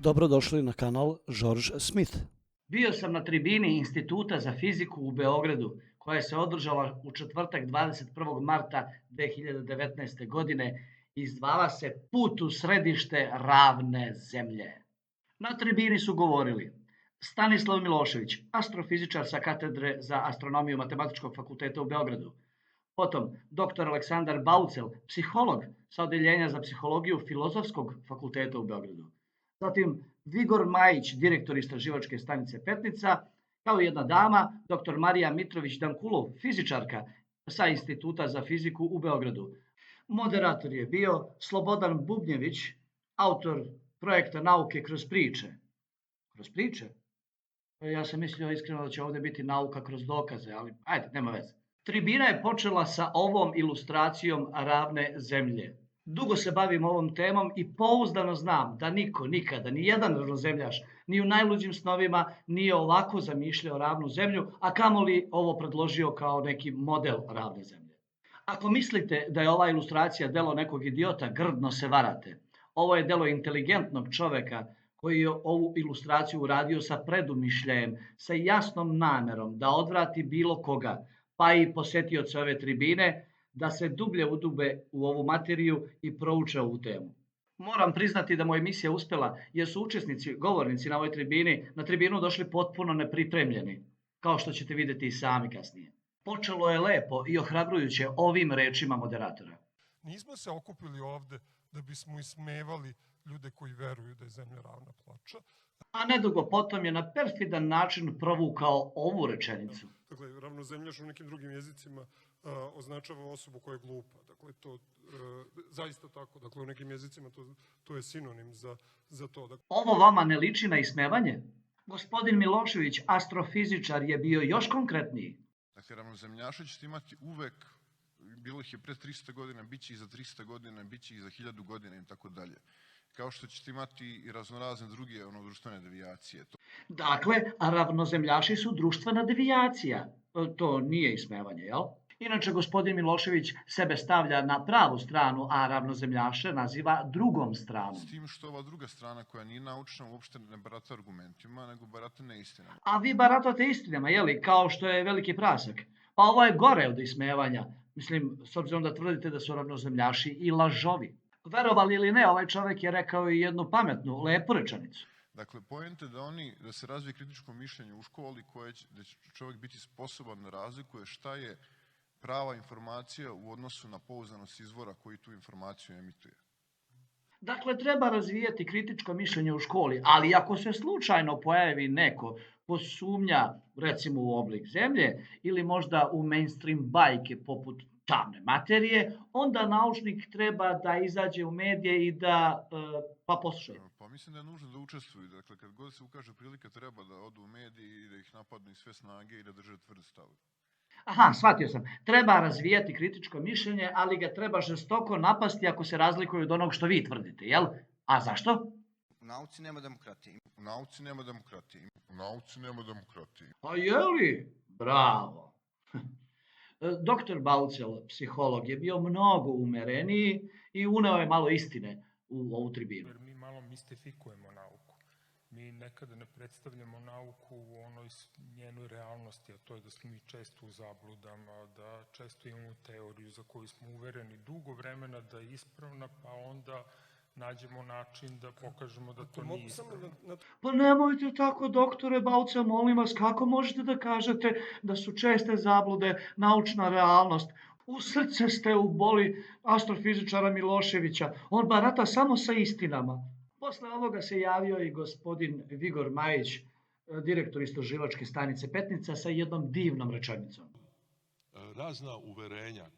Dobrodošli na kanal George Smith. Bio sam na tribini Instituta za fiziku u Beogradu, koja se održala u četvrtak 21. marta 2019. godine i zvala se Put u središte ravne zemlje. Na tribini su govorili Stanislav Milošević, astrofizičar sa katedre za astronomiju Matematičkog fakulteta u Beogradu, potom dr. Aleksandar Baucel, psiholog sa odeljenja za psihologiju Filozofskog fakulteta u Beogradu, zatim Vigor Majić, direktor istraživačke stanice Petnica, kao i jedna dama, dr. Marija Mitrović-Dankulov, fizičarka sa Instituta za fiziku u Beogradu. Moderator je bio Slobodan Bubnjević, autor projekta Nauke kroz priče. Kroz priče? Ja sam mislio iskreno da će ovde biti nauka kroz dokaze, ali ajde, nema veze. Tribina je počela sa ovom ilustracijom ravne zemlje. Dugo se bavim ovom temom i pouzdano znam da niko nikada, ni jedan ravnozemljaš, ni u najluđim snovima nije ovako zamišljao ravnu zemlju, a kamoli ovo predložio kao neki model ravne zemlje. Ako mislite da je ova ilustracija delo nekog idiota, grdno se varate. Ovo je delo inteligentnog čoveka koji je ovu ilustraciju uradio sa predumišljajem, sa jasnom namerom da odvrati bilo koga, pa i posetioce ove tribine, da se dublje udube u ovu materiju i prouče ovu temu. Moram priznati da mu je emisija uspela, jer su učesnici, govornici na ovoj tribini, na tribinu došli potpuno nepripremljeni, kao što ćete vidjeti i sami kasnije. Počelo je lepo i ohrabrujuće ovim rečima moderatora. Nismo se okupili ovde da bismo ismevali ljude koji veruju da je zemlja ravna ploča. A nedugo potom je na perfidan način provukao ovu rečenicu. Dakle, ravnozemljaš u nekim drugim jezicima označava osobu koja je glupa. Dakle, to zaista tako. Dakle, u nekim jezicima to je sinonim za to. Dakle, ovo vama ne liči na ismevanje? Gospodin Milošević, astrofizičar, je bio još konkretniji. Dakle, ravnozemljaši ćete imati uvek, bilo ih je pre 300 godina, bit će i za 300 godina, bit će i za 1000 godina i tako dalje. Kao što ćete imati i raznorazne druge društvene devijacije. Dakle, a ravnozemljaši su društvena devijacija. To nije ismevanje, jel? Inače, gospodin Milošević sebe stavlja na pravu stranu, a ravnozemljaše naziva drugom stranom. S tim što ova druga strana koja nije naučna uopšte ne barata argumentima, nego barata neistinama. A vi baratate istinama, jeli, kao što je veliki prasak. Pa ovo je gore od ismevanja. Mislim, s obzirom da tvrdite da su ravnozemljaši i lažovi. Verovali ili ne, ovaj čovek je rekao i jednu pametnu, lepu rečenicu. Dakle, poenta je da se razvije kritičko mišljenje u školi gde će čovek biti sposoban da razlikuje šta je prava informacija u odnosu na pouzdanost izvora koji tu informaciju emituje. Dakle, treba razvijati kritičko mišljenje u školi, ali ako se slučajno pojavi neko ko sumnja, recimo u oblik zemlje, ili možda u mainstream bajke poput tamne materije, onda naučnik treba da izađe u medije i da poslušaju. Pa mislim da je nužno da učestvuju. Dakle, kad god se ukaže prilika, treba da odu u mediji i da ih napadnu iz sve snage i da drže tvrd stav. Aha, shvatio sam. Treba razvijati kritičko mišljenje, ali ga treba žestoko napasti ako se razlikuje od onog što vi tvrdite, jel? A zašto? U nauci nema demokratije. U nauci nema demokratije. U nauci nema demokratije. A jeli? Bravo. Doktor Baucel, psiholog, je bio mnogo umereniji i uneo je malo istine u ovu tribinu. Jer mi malo mistifikujemo nauku. Mi nekada ne predstavljamo nauku u onoj njenoj realnosti, a to je da smo mi često u zabludama, da često imamo teoriju za koju smo uvereni dugo vremena da je ispravna, pa onda nađemo način da pokažemo da to nije ispravno. Pa nemojte tako, doktore Baucel, molim vas, kako možete da kažete da su česte zablude naučna realnost? U srce ste uboli astrofizičara Miloševića, on barata samo sa istinama. Posle ovoga se javio i gospodin Vigor Majić, direktor istraživačke stanice Petnica, sa jednom divnom rečenicom. Razna uverenja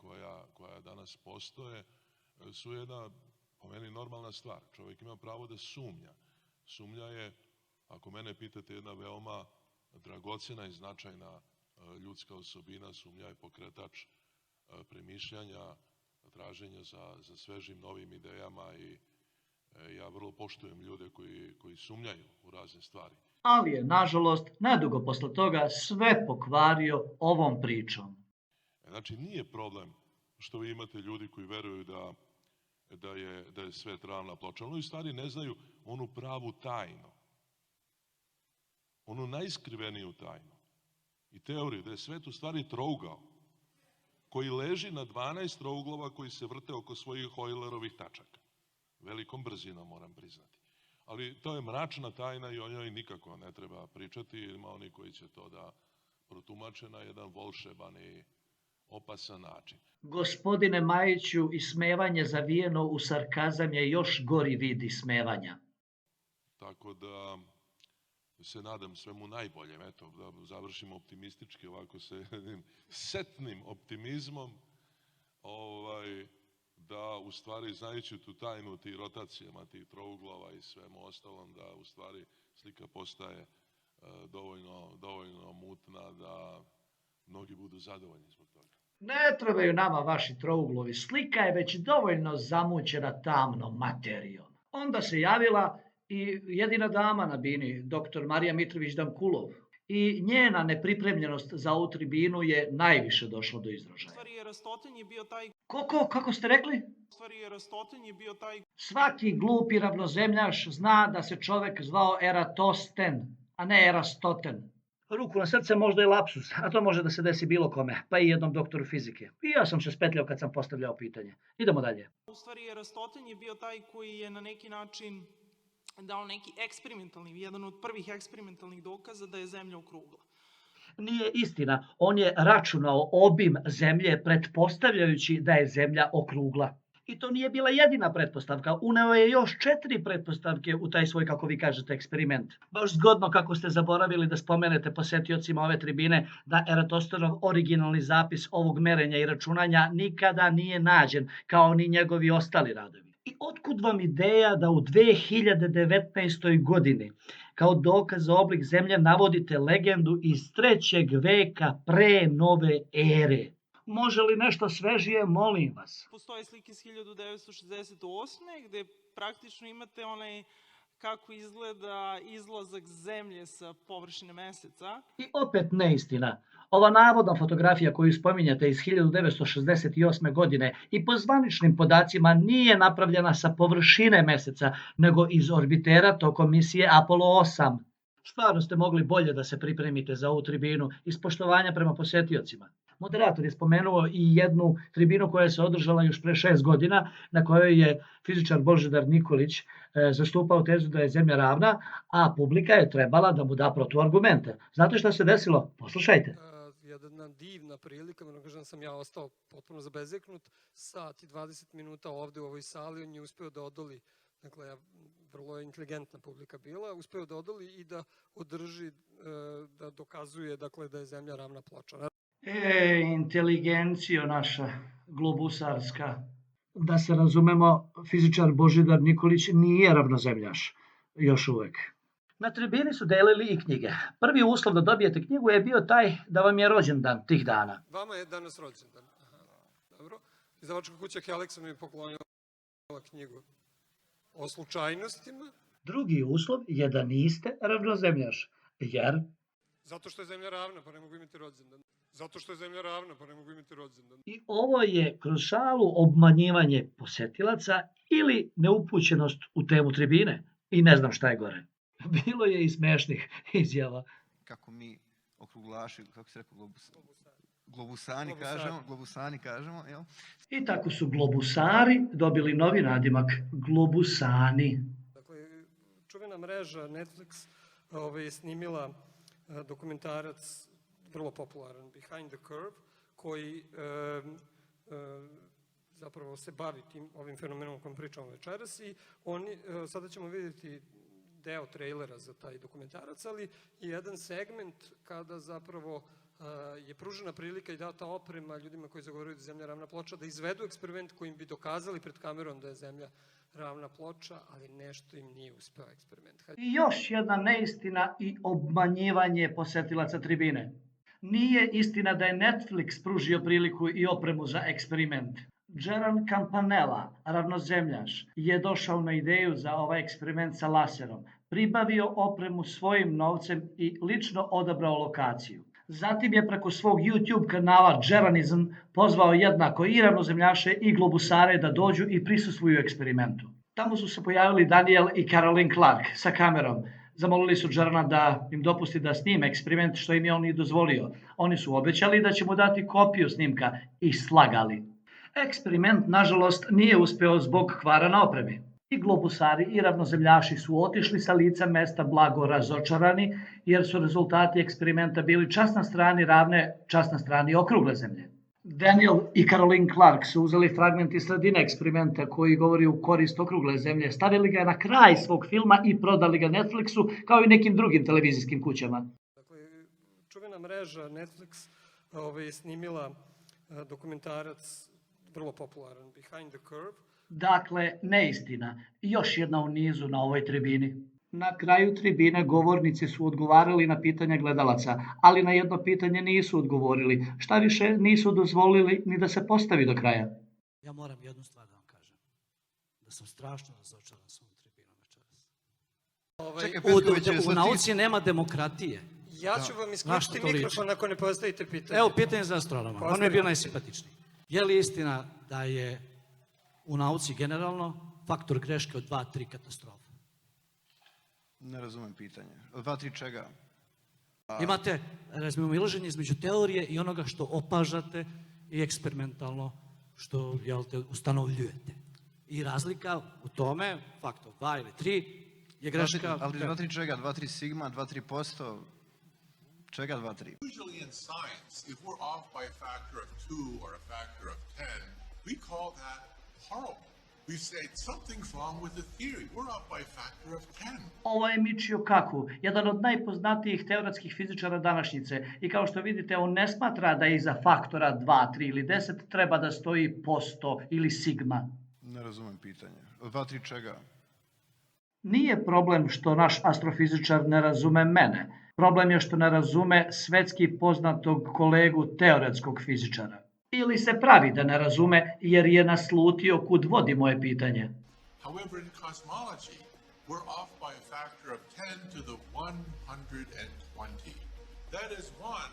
koja danas postoje su jedna, po meni, normalna stvar. Čovjek ima pravo da sumnja. Sumnja je, ako mene pitate, jedna veoma dragocena i značajna ljudska osobina. Sumnja je pokretač premišljanja, traženja za svežim novim idejama i ja vrlo poštujem ljude koji sumnjaju u razne stvari. Ali je, nažalost, nedugo posle toga sve pokvario ovom pričom. Znači, nije problem što vi imate ljudi koji veruju da je svet ravna ploča. Oni u stvari ne znaju onu pravu tajnu, onu najskriveniju tajnu i teoriju da je svet u stvari trougao koji leži na 12 trouglova koji se vrte oko svojih Eulerovih tačaka. Velikom brzinom, moram priznati. Ali to je mračna tajna i o njoj nikako ne treba pričati. Ima oni koji će to da protumače na jedan volšeban i opasan način. Gospodine Majiću, ismevanje zavijeno u sarkazam je još gori vid ismevanja. Tako da se nadam svemu najboljem, eto, da završim optimistički ovako sa jednim setnim optimizmom, da u stvari znajući tu tajnu tih rotacijama, tih trouglova i svemu ostalom, da u stvari slika postaje dovoljno mutna da mnogi budu zadovoljni zbog toga. Ne trebaju nama vaši trouglovi, slika je već dovoljno zamućena tamnom materijom. Onda se javila i jedina dama na bini, dr. Marija Mitrović-Damkulov. I njena nepripremljenost za ovu tribinu je najviše došla do izražaja. U stvari Aristoten je bio taj... Kako ste rekli? U stvari Aristoten je bio taj... Svaki glupi ravnozemljaš zna da se čovek zvao Eratosten, a ne Erastoten. Ruku na srce, možda je lapsus, a to može da se desi bilo kome, pa i jednom doktoru fizike. I ja sam se spetljao kad sam postavljao pitanje. Idemo dalje. U stvari Aristoten je bio taj koji je na neki način dao neki eksperimentalni, jedan od prvih eksperimentalnih dokaza da je Zemlja okrugla. Nije istina, on je računao obim Zemlje pretpostavljajući da je Zemlja okrugla. I to nije bila jedina pretpostavka, uneo je još 4 pretpostavke u taj svoj, kako vi kažete, eksperiment. Baš zgodno kako ste zaboravili da spomenete posetiocima ove tribine da Eratostenov originalni zapis ovog merenja i računanja nikada nije nađen, kao ni njegovi ostali radovi. I otkud vam ideja da u 2019. godini kao dokaz za oblik Zemlje navodite legendu iz 3. veka pre nove ere? Može li nešto svežije, molim vas? Postoje slike iz 1968. gde praktično imate onaj kako izgleda izlazak Zemlje sa površine Meseca. I opet neistina. Ova navodna fotografija koju spominjate iz 1968. godine i po zvaničnim podacima nije napravljena sa površine Meseca, nego iz orbitera tokom misije Apollo 8. Stvarno ste mogli bolje da se pripremite za ovu tribinu iz poštovanja prema posetiocima. Moderator je spomenuo i jednu tribinu koja se održala još pre 6 godina, na kojoj je fizičar Božidar Nikolić zastupao tezu da je Zemlja ravna, a publika je trebala da mu da protuargumente. Znate šta se desilo? Poslušajte. Jedna divna prilika, moram kažem da sam ja ostao potpuno zabezeknut, sat i 20 minuta ovde u ovoj sali, on je uspeo da odoli, dakle, vrlo je inteligentna publika bila, uspeo da odoli i da održi, da dokazuje, dakle, da je Zemlja ravna ploča. Inteligencijo naša globusarska. Da se razumemo, fizičar Božidar Nikolić nije ravnozemljaš, još uvek. Na tribini su delili i knjige. Prvi uslov da dobijete knjigu je bio taj da vam je rođendan tih dana. Vama je danas rođendan. Dobro. Izdavačka kuća Heleksa mi je poklonila knjigu o slučajnostima. Drugi uslov je da niste ravnozemljaš, jer... Zato što je Zemlja ravna, pa ne mogu imati rođendan. Zato što je Zemlja ravna, pa ne mogu imati rođendan. I ovo je kroz šalu obmanjivanje posetilaca ili neupućenost u temu tribine. I ne znam šta je gore. Bilo je i smešnih izjava. Kako mi okruglaši, kako se rekao, globusani kažemo, jel? I tako su globusari dobili novi nadimak, globusani. Dakle, čuvena mreža Netflix je snimila dokumentarac vrlo popularan, Behind the Curve, koji zapravo se bavi ovim fenomenom o kojem pričamo večeras i sada ćemo vidjeti deo trailera za taj dokumentarac, ali i jedan segment kada zapravo je pružena prilika i data oprema ljudima koji zagovaraju da je Zemlja ravna ploča, da izvedu eksperiment kojim bi dokazali pred kamerom da je Zemlja ravna ploča, ali nešto im nije uspeo eksperiment. I još jedna neistina i obmanjivanje posetilaca tribine. Nije istina da je Netflix pružio priliku i opremu za eksperiment. Geran Campanella, ravnozemljaš, je došao na ideju za ovaj eksperiment sa laserom, pribavio opremu svojim novcem i lično odabrao lokaciju. Zatim je preko svog YouTube kanala Geranizm pozvao jednako i ravnozemljaše i globusare da dođu i prisustvuju eksperimentu. Tamo su se pojavili Daniel i Caroline Clark sa kamerom. Zamolili su Jorana da im dopusti da snime eksperiment, što im je on i dozvolio. Oni su obećali da će mu dati kopiju snimka i slagali. Eksperiment, nažalost, nije uspeo zbog kvara na opremi. I globusari i ravnozemljaši su otišli sa lica mesta blago razočarani, jer su rezultati eksperimenta bili čas na strani ravne, čas na strani okrugle zemlje. Daniel i Caroline Clark su uzeli fragment iz sredine eksperimenta koji govori u korist okrugle zemlje, stavili ga na kraj svog filma i prodali ga Netflixu kao i nekim drugim televizijskim kućama. Dakle, čuvena mreža Netflix je snimila dokumentarac vrlo popularan, Behind the Curve. Dakle, neistina. Još jedna u nizu na ovoj tribini. Na kraju tribine govornici su odgovarali na pitanja gledalaca, ali na jedno pitanje nisu odgovorili. Šta više, nisu dozvolili ni da se postavi do kraja. Ja moram jednu stvar da vam kažem. Da sam strašno razočaran s ovom tribinom večeras. Čekaj, Petković, U nauci nema demokratije. Ja ću vam isključiti mikrofon ako ne postavite pitanje. Evo pitanje za astronoma. On mi je bio najsimpatičniji. Je li istina da je u nauci generalno faktor greške od 2-3 katastrofa? Ne razumem pitanje. Od 2-3 čega? Imate razmimoilaženje između teorije i onoga što opažate i eksperimentalno što ustanovljujete. I razlika u tome, faktor 2 ili 3, je greška... Ali 2-3 čega? 2-3 sigma, 2-3%? Čega 2-3? Usually in science, if we're off by a factor of 2 or a factor of 10, we call that horrible. We say something's wrong with the theory. We're off by a factor of 10. Ovo je Michio Kaku, jedan od najpoznatijih teoretskih fizičara današnjice. I kao što vidite, on ne smatra da iza faktora 2, 3 ili 10 treba da stoji posto ili sigma. Ne razumem pitanje. Od 2-3 čega? Nije problem što naš astrofizičar ne razume mene. Problem je što ne razume svetski poznatog kolegu teoretskog fizičara. Ili se pravi da ne razume jer je naslutio kud vodi moje pitanje. However, in cosmology, we're off by a factor of 10 to the 120. That is 1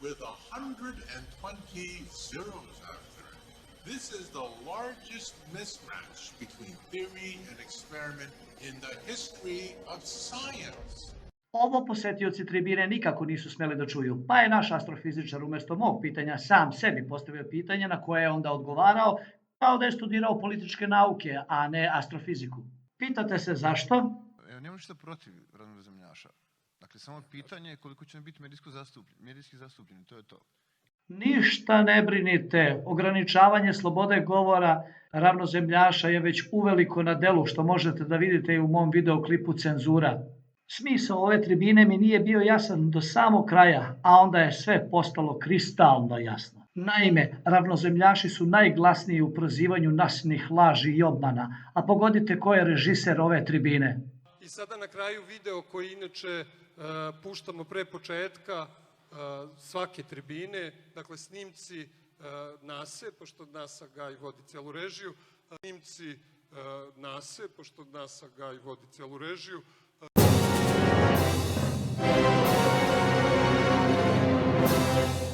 with 120 zeros after it. This is the largest mismatch between theory and experiment in the history of science. Ovo posetioci tribine nikako nisu smeli da čuju, pa je naš astrofizičar umjesto mog pitanja sam sebi postavio pitanje na koje je onda odgovarao kao da je studirao političke nauke, a ne astrofiziku. Pitate se zašto? Nemam ništa protiv ravnozemljaša. Dakle, samo pitanje je koliko će biti medijski zastupljeni, to je to. Ništa ne brinite, ograničavanje slobode govora ravnozemljaša je već uveliko na delu, što možete da vidite i u mom videoklipu Cenzura. Smisao ove tribine mi nije bio jasan do samog kraja, a onda je sve postalo kristalno jasno. Naime, ravnozemljaši su najglasniji u prozivanju nasilnih laži i obmana, a pogodite ko je režiser ove tribine. I sada na kraju video koji inače puštamo pre početka svake tribine, dakle snimci NASA, pošto NASA Gaj vodi celu režiju, snimci NASA, pošto NASA Gaj vodi celu režiju, Thank you.